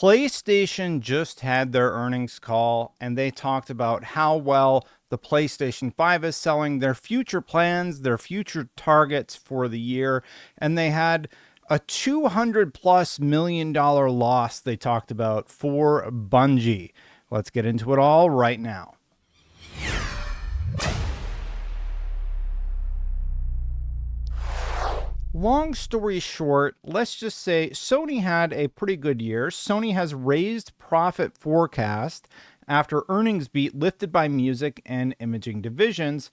PlayStation just had their earnings call and they talked about how well the PlayStation 5 is selling, their future plans, their future targets for the year, and they had a $200+ million loss they talked about for Bungie. Let's get into it all right now. Long story short, let's just say Sony had a pretty good year. Sony has raised profit forecast after earnings beat lifted by music and imaging divisions.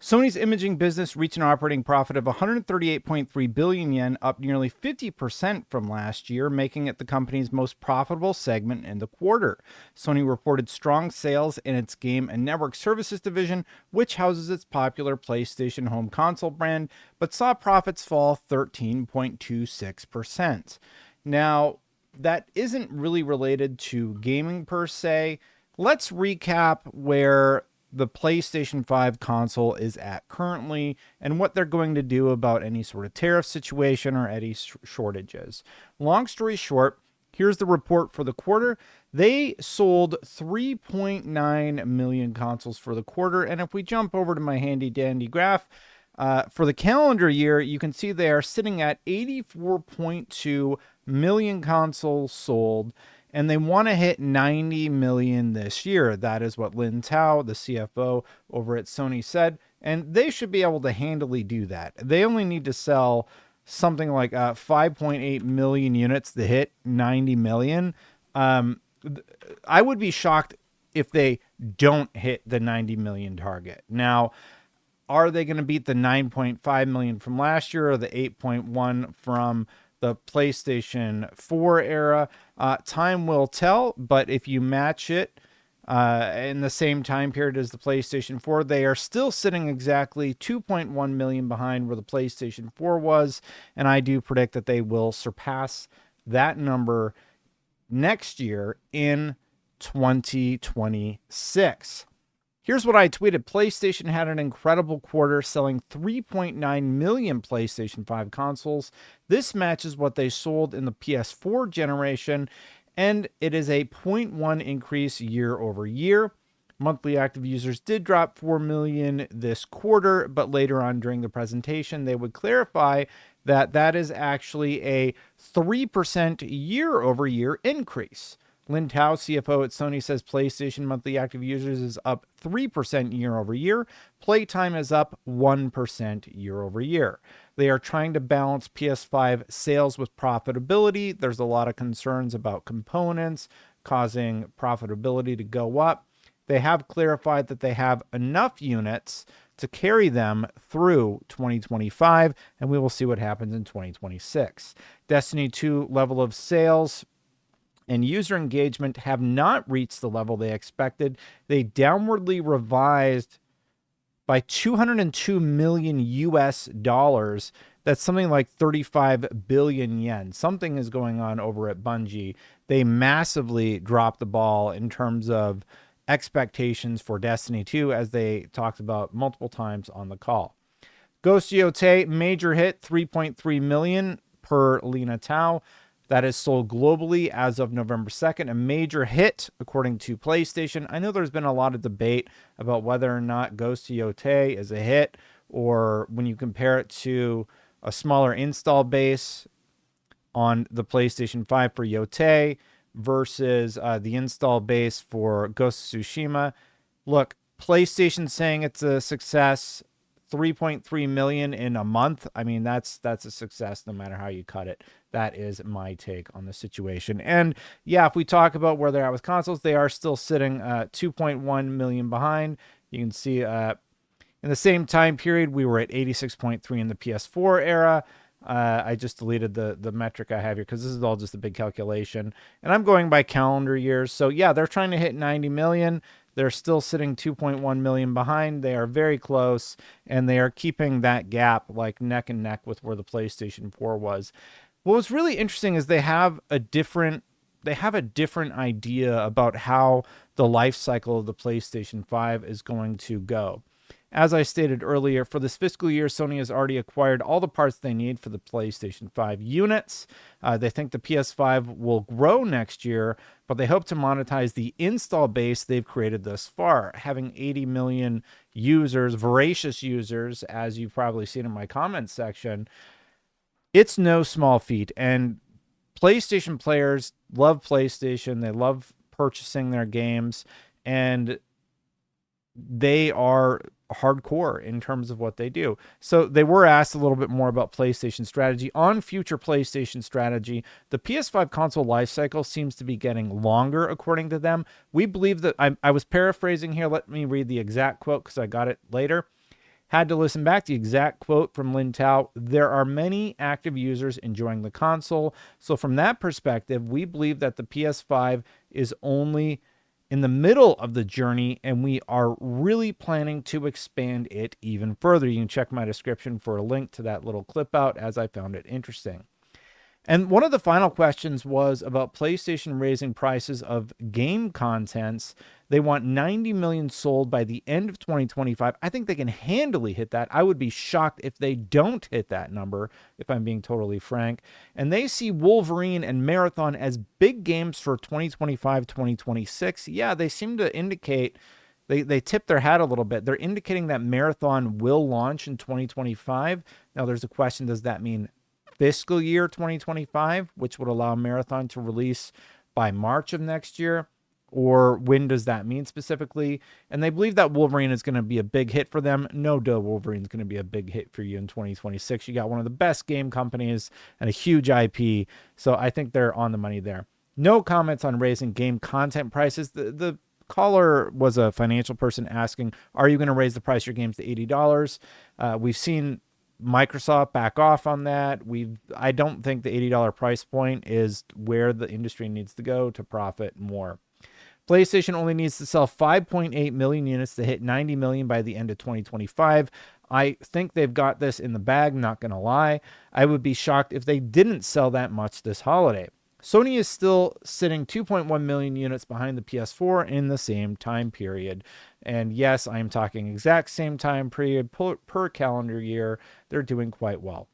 Sony's imaging business reached an operating profit of 138.3 billion yen, up nearly 50% from last year, making it the company's most profitable segment in the quarter. Sony reported strong sales in its game and network services division, which houses its popular PlayStation home console brand, but saw profits fall 13.26%. Now, that isn't really related to gaming per se. Let's recap where the PlayStation 5 console is at currently and what they're going to do about any sort of tariff situation or any shortages. Long story short, here's the report for the quarter. They sold 3.9 million consoles for the quarter. And if we jump over to my handy dandy graph, for the calendar year, you can see they are sitting at 84.2 million consoles sold, and they want to hit 90 million this year. That is what Lin Tao, the CFO over at Sony, said, and they should be able to handily do that. They only need to sell something like 5.8 million units to hit 90 million. I would be shocked if they don't hit the 90 million target. Now, are they going to beat the 9.5 million from last year or the 8.1 from the PlayStation 4 era? Time will tell, but if you match it in the same time period as the PlayStation 4, they are still sitting exactly 2.1 million behind where the PlayStation 4 was, and I do predict that they will surpass that number next year in 2026. Here's what I tweeted. PlayStation had an incredible quarter, selling 3.9 million PlayStation 5 consoles. This matches what they sold in the PS4 generation, and it is a 0.1 increase year over year. Monthly active users did drop 4 million this quarter, but later on during the presentation, they would clarify that that is actually a 3% year over year increase. Lin Tao, CFO at Sony, says PlayStation monthly active users is up 3% year over year. Playtime is up 1% year over year. They are trying to balance PS5 sales with profitability. There's a lot of concerns about components causing profitability to go up. They have clarified that they have enough units to carry them through 2025, and we will see what happens in 2026. Destiny 2 level of sales and user engagement have not reached the level they expected. They downwardly revised by 202 million US dollars. That's something like 35 billion yen. Something is going on over at Bungie. They massively dropped the ball in terms of expectations for Destiny 2, as they talked about multiple times on the call. Ghost Yotei, major hit, 3.3 million per Lina Tao. That is sold globally as of November 2nd, a major hit, according to PlayStation. I know there's been a lot of debate about whether or not Ghost Yotei is a hit, or when you compare it to a smaller install base on the PlayStation 5 for Yotei versus the install base for Ghost of Tsushima. Look, PlayStation saying it's a success. 3.3 million in a month. I mean, that's a success no matter how you cut it. That is my take on the situation. And yeah, if we talk about where they're at with consoles, they are still sitting 2.1 million behind. You can see in the same time period, we were at 86.3 in the PS4 era. I just deleted the metric I have here because this is all just a big calculation. And I'm going by calendar years. So yeah, they're trying to hit 90 million. They're still sitting 2.1 million behind. They are very close, and they are keeping that gap like neck and neck with where the PlayStation 4 was. What was really interesting is they have a different idea about how the life cycle of the PlayStation 5 is going to go. As I stated earlier, for this fiscal year, Sony has already acquired all the parts they need for the PlayStation 5 units. They think the PS5 will grow next year, but they hope to monetize the install base they've created thus far. Having 80 million users, voracious users, as you've probably seen in my comments section, it's no small feat. And PlayStation players love PlayStation. They love purchasing their games, and they are hardcore in terms of what they do. So they were asked a little bit more about PlayStation strategy. On future PlayStation strategy, the PS5 console lifecycle seems to be getting longer, according to them. We believe that I was paraphrasing here. Let me read the exact quote because I got it later. Had to listen back to the exact quote from Lin Tao. There are many active users enjoying the console. So from that perspective, we believe that the PS5 is only in the middle of the journey, and we are really planning to expand it even further. You can check my description for a link to that little clip out, as I found it interesting. And one of the final questions was about PlayStation raising prices of game contents. They want 90 million sold by the end of 2025. I think they can handily hit that. I would be shocked if they don't hit that number, if I'm being totally frank. And they see Wolverine and Marathon as big games for 2025, 2026. Yeah, they seem to indicate, they tip their hat a little bit. They're indicating that Marathon will launch in 2025. Now, there's a question, does that mean fiscal year 2025, which would allow Marathon to release by March of next year? Or when does that mean specifically? And they believe that Wolverine is going to be a big hit for them. No duh, Wolverine is going to be a big hit for you in 2026. You got one of the best game companies and a huge IP. So I think they're on the money there. No comments on raising game content prices. The caller was a financial person asking, are you going to raise the price of your games to $80? We've seen Microsoft back off on that. I don't think the $80 price point is where the industry needs to go to profit more. PlayStation only needs to sell 5.8 million units to hit 90 million by the end of 2025. I think they've got this in the bag, not going to lie. I would be shocked if they didn't sell that much this holiday. Sony is still sitting 2.1 million units behind the PS4 in the same time period. And yes, I'm talking exact same time period per calendar year. They're doing quite well.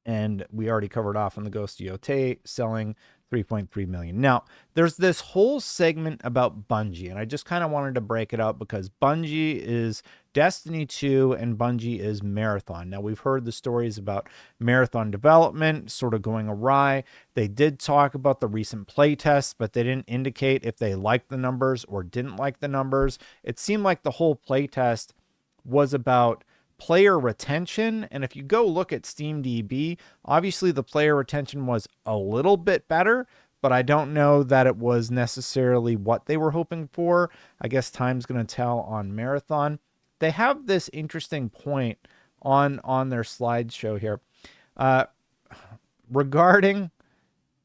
And we already covered off on the Ghost of Yotei selling 3.3 million. Now, there's this whole segment about Bungie, and I just kind of wanted to break it up because Bungie is Destiny 2 and Bungie is Marathon. Now, we've heard the stories about Marathon development sort of going awry. They did talk about the recent playtests, but they didn't indicate if they liked the numbers or didn't like the numbers. It seemed like the whole playtest was about player retention, and if you go look at SteamDB, obviously the player retention was a little bit better, but I don't know that it was necessarily what they were hoping for. I guess time's going to tell on Marathon. They have this interesting point on their slideshow here regarding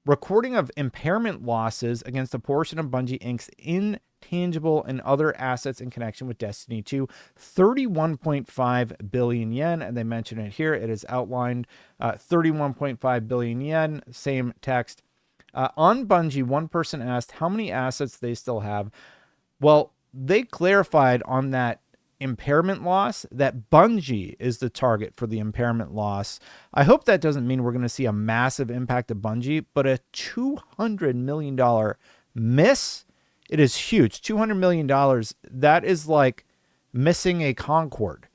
recording of impairment losses against a portion of Bungie Inc.'s intangible and other assets in connection with Destiny 2, 31.5 billion yen. And they mention it here. It is outlined 31.5 billion yen, same text. On Bungie, one person asked how many assets they still have. Well, they clarified on that impairment loss that Bungie is the target for the impairment loss. I hope that doesn't mean we're going to see a massive impact to Bungie, but a $200 million miss, it is huge. $200 million, that is like missing a Concorde.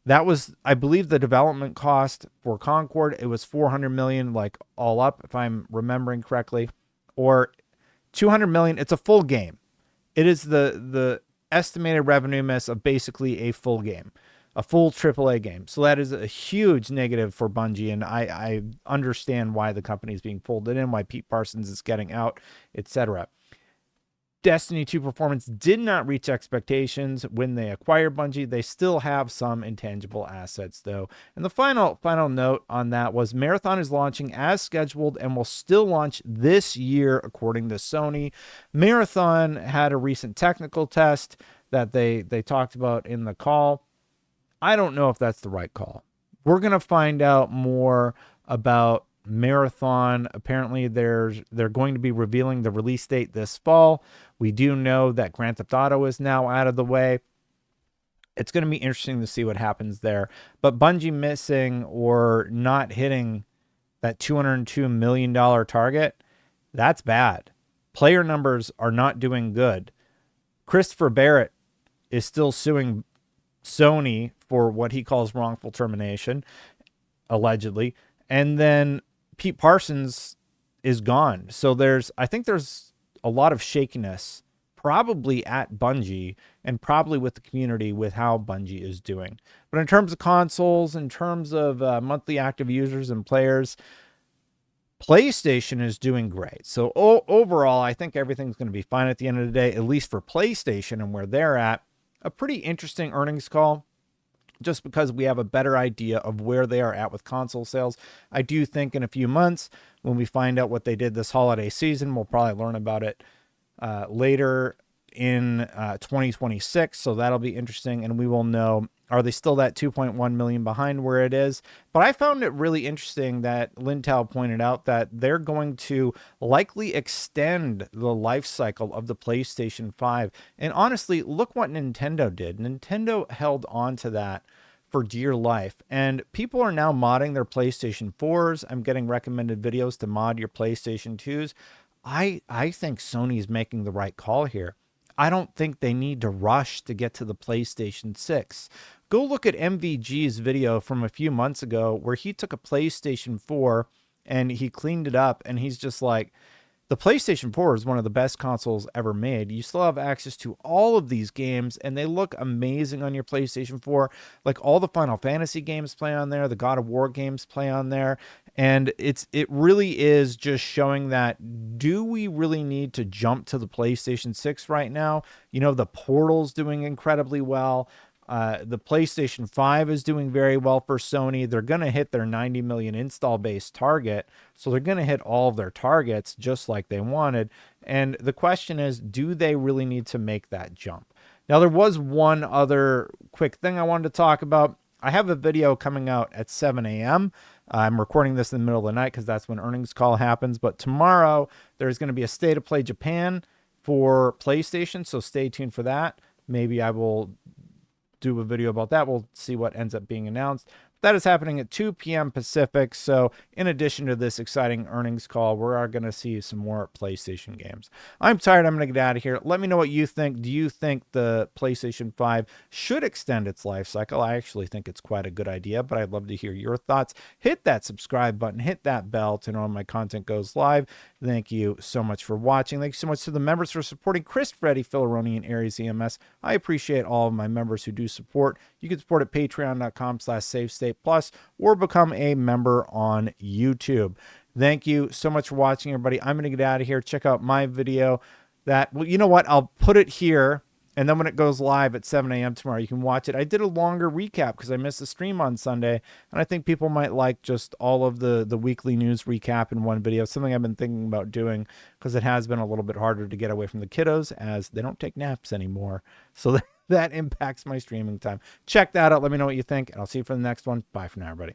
That was, I believe, the development cost for Concorde. It was $400 million, like all up, if I'm remembering correctly, or $200 million. It's a full game. It is the estimated revenue miss of basically a full game, a full AAA game. So that is a huge negative for Bungie, and I understand why the company is being folded in, why Pete Parsons is getting out, etc. Destiny 2 performance did not reach expectations when they acquired Bungie. They still have some intangible assets, though. And the final note on that was Marathon is launching as scheduled and will still launch this year, according to Sony. Marathon had a recent technical test that they talked about in the call. I don't know if that's the right call. We're going to find out more about Marathon. Apparently they're going to be revealing the release date this fall. We do know that Grand Theft Auto is now out of the way. It's going to be interesting to see what happens there. But Bungie missing or not hitting that $202 million target, that's bad. Player numbers are not doing good. Christopher Barrett is still suing Sony for what he calls wrongful termination, allegedly. And then Pete Parsons is gone. So I think there's a lot of shakiness probably at Bungie and probably with the community with how Bungie is doing. But in terms of consoles, in terms of monthly active users and players, PlayStation is doing great. So overall, I think everything's going to be fine at the end of the day, at least for PlayStation and where they're at. A pretty interesting earnings call, just because we have a better idea of where they are at with console sales. I do think in a few months, when we find out what they did this holiday season, we'll probably learn about it later in 2026. So that'll be interesting. And we will know, are they still that 2.1 million behind where it is? But I found it really interesting that Lintel pointed out that they're going to likely extend the life cycle of the PlayStation 5. And honestly, look what Nintendo did. Nintendo held on to that for dear life. And people are now modding their PlayStation 4s. I'm getting recommended videos to mod your PlayStation 2s. I think Sony's making the right call here. I don't think they need to rush to get to the PlayStation 6. Go look at MVG's video from a few months ago where he took a PlayStation 4 and he cleaned it up, and he's just like, the PlayStation 4 is one of the best consoles ever made. You still have access to all of these games, and they look amazing on your PlayStation 4. Like, all the Final Fantasy games play on there, the God of War games play on there, and it really is just showing that, do we really need to jump to the PlayStation 6 right now? You know, the Portal's doing incredibly well. The PlayStation 5 is doing very well for Sony. They're going to hit their 90 million install base target. So they're going to hit all of their targets just like they wanted. And the question is, do they really need to make that jump? Now, there was one other quick thing I wanted to talk about. I have a video coming out at 7 a.m. I'm recording this in the middle of the night because that's when earnings call happens. But tomorrow, there's going to be a State of Play Japan for PlayStation. So stay tuned for that. Maybe I will do a video about that. We'll see what ends up being announced. That is happening at 2 p.m. Pacific. So in addition to this exciting earnings call, we are going to see some more PlayStation games. I'm tired. I'm going to get out of here. Let me know what you think. Do you think the PlayStation 5 should extend its life cycle? I actually think it's quite a good idea, but I'd love to hear your thoughts. Hit that subscribe button. Hit that bell to know when my content goes live. Thank you so much for watching. Thank you so much to the members for supporting Chris, Freddie, Philaroni, and Aries EMS. I appreciate all of my members who do support. You can support at patreon.com/SafeStatePlus or become a member on YouTube. Thank you so much for watching, everybody. I'm going to get out of here. Check out my video. Well, you know what? I'll put it here, and then when it goes live at 7 a.m. tomorrow, you can watch it. I did a longer recap because I missed the stream on Sunday, and I think people might like just all of the weekly news recap in one video, something I've been thinking about doing because it has been a little bit harder to get away from the kiddos as they don't take naps anymore. So that impacts my streaming time. Check that out. Let me know what you think, and I'll see you for the next one. Bye for now, everybody.